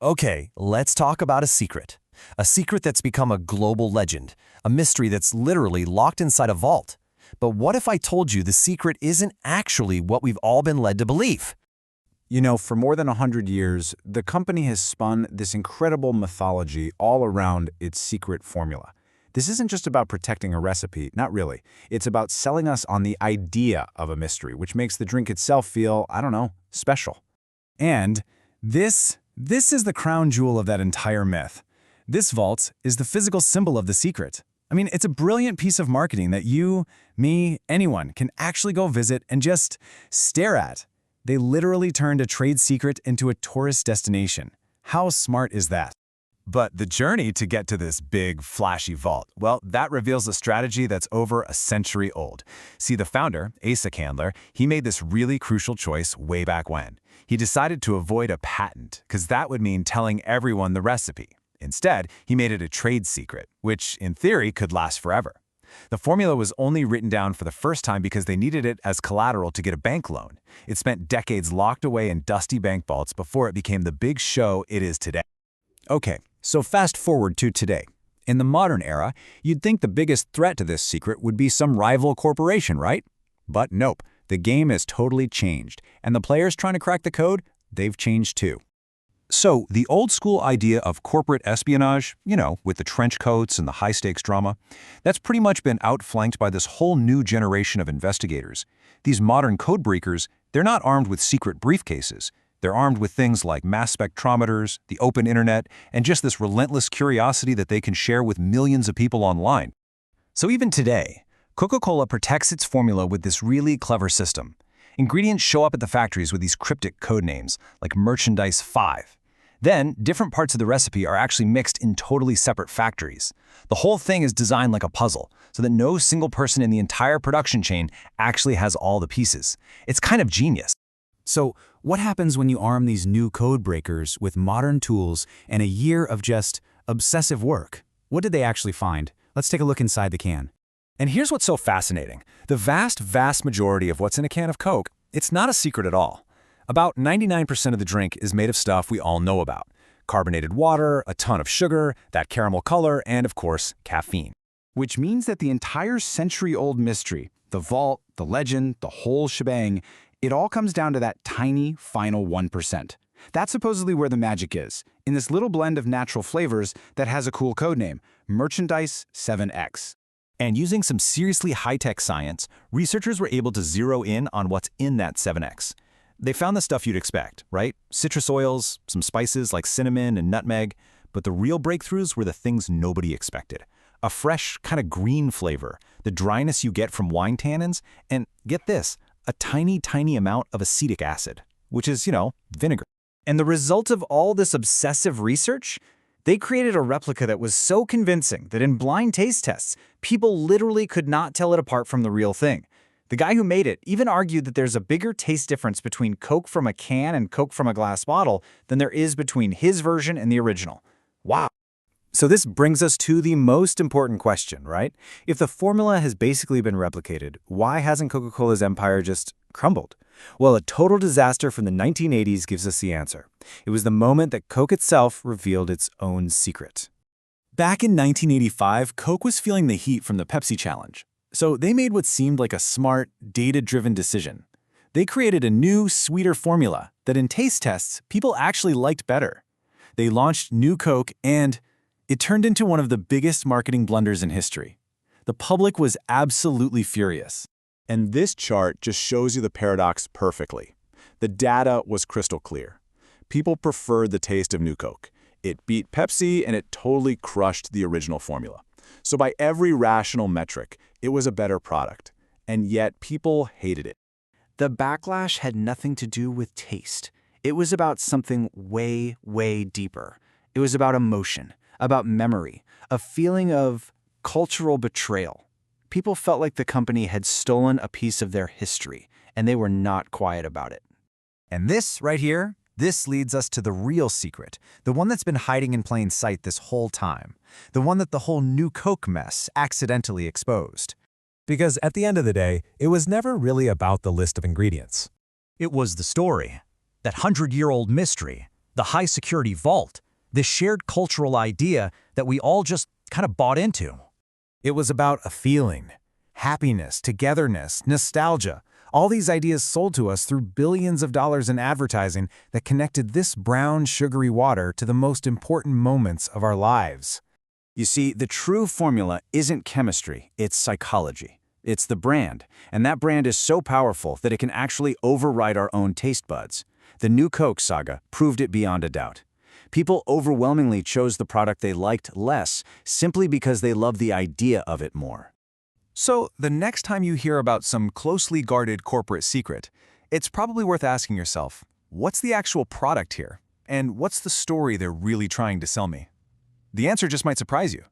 Okay, let's talk about a secret. A secret that's become a global legend, a mystery that's literally locked inside a vault. But what if I told you the secret isn't actually what we've all been led to believe? You know, for more than 100 years, the company has spun this incredible mythology all around its secret formula. This isn't just about protecting a recipe, not really. It's about selling us on the idea of a mystery, which makes the drink itself feel, I don't know, special. And this is the crown jewel of that entire myth. This vault is the physical symbol of the secret. I mean, it's a brilliant piece of marketing that you, me, anyone can actually go visit and just stare at. They literally turned a trade secret into a tourist destination. How smart is that? But the journey to get to this big, flashy vault, well, that reveals a strategy that's over a century old. See, the founder, Asa Candler, he made this really crucial choice way back when. He decided to avoid a patent, because that would mean telling everyone the recipe. Instead, he made it a trade secret, which, in theory, could last forever. The formula was only written down for the first time because they needed it as collateral to get a bank loan. It spent decades locked away in dusty bank vaults before it became the big show it is today. Okay, so fast forward to today. In the modern era, you'd think the biggest threat to this secret would be some rival corporation, right? But nope, the game has totally changed, and the players trying to crack the code, they've changed too. So, the old-school idea of corporate espionage, with the trench coats and the high-stakes drama, that's pretty much been outflanked by this whole new generation of investigators. These modern code breakers, they're not armed with secret briefcases. They're armed with things like mass spectrometers, the open internet, and just this relentless curiosity that they can share with millions of people online. So even today, Coca-Cola protects its formula with this really clever system. Ingredients show up at the factories with these cryptic code names, like Merchandise 5. Then, different parts of the recipe are actually mixed in totally separate factories. The whole thing is designed like a puzzle, so that no single person in the entire production chain actually has all the pieces. It's kind of genius. So, what happens when you arm these new code breakers with modern tools and a year of just obsessive work? What did they actually find? Let's take a look inside the can. And here's what's so fascinating. The vast majority of what's in a can of Coke, it's not a secret at all. About 99% of the drink is made of stuff we all know about. Carbonated water, a ton of sugar, that caramel color, and of course, caffeine. Which means that the entire century-old mystery, the vault, the legend, the whole shebang, it all comes down to that tiny, final 1%. That's supposedly where the magic is, in this little blend of natural flavors that has a cool code name, Merchandise 7X. And using some seriously high-tech science, researchers were able to zero in on what's in that 7X. They found the stuff you'd expect, right? Citrus oils, some spices like cinnamon and nutmeg, but the real breakthroughs were the things nobody expected. A fresh, kind of green flavor, the dryness you get from wine tannins, and get this, a tiny amount of acetic acid, which is, vinegar. And the result of all this obsessive research? They created a replica that was so convincing that in blind taste tests, people literally could not tell it apart from the real thing. The guy who made it even argued that there's a bigger taste difference between Coke from a can and Coke from a glass bottle than there is between his version and the original. Wow. So this brings us to the most important question, right? If the formula has basically been replicated, why hasn't Coca-Cola's empire just crumbled? Well, a total disaster from the 1980s gives us the answer. It was the moment that Coke itself revealed its own secret. Back in 1985, Coke was feeling the heat from the Pepsi challenge. So they made what seemed like a smart, data-driven decision. They created a new, sweeter formula that in taste tests, people actually liked better. They launched New Coke and it turned into one of the biggest marketing blunders in history. The public was absolutely furious. And this chart just shows you the paradox perfectly. The data was crystal clear. People preferred the taste of New Coke. It beat Pepsi and it totally crushed the original formula. So by every rational metric, it was a better product. And yet people hated it. The backlash had nothing to do with taste. It was about something way deeper. It was about emotion, about memory, a feeling of cultural betrayal. People felt like the company had stolen a piece of their history, and they were not quiet about it. And this right here, this leads us to the real secret, the one that's been hiding in plain sight this whole time, the one that the whole New Coke mess accidentally exposed. Because at the end of the day, it was never really about the list of ingredients. It was the story, that 100-year-old mystery, the high-security vault, this shared cultural idea that we all just kind of bought into. It was about a feeling, happiness, togetherness, nostalgia. All these ideas sold to us through billions of dollars in advertising that connected this brown, sugary water to the most important moments of our lives. You see, the true formula isn't chemistry, it's psychology. It's the brand, and that brand is so powerful that it can actually override our own taste buds. The New Coke saga proved it beyond a doubt. People overwhelmingly chose the product they liked less simply because they loved the idea of it more. So, the next time you hear about some closely guarded corporate secret, it's probably worth asking yourself, what's the actual product here? And what's the story they're really trying to sell me? The answer just might surprise you.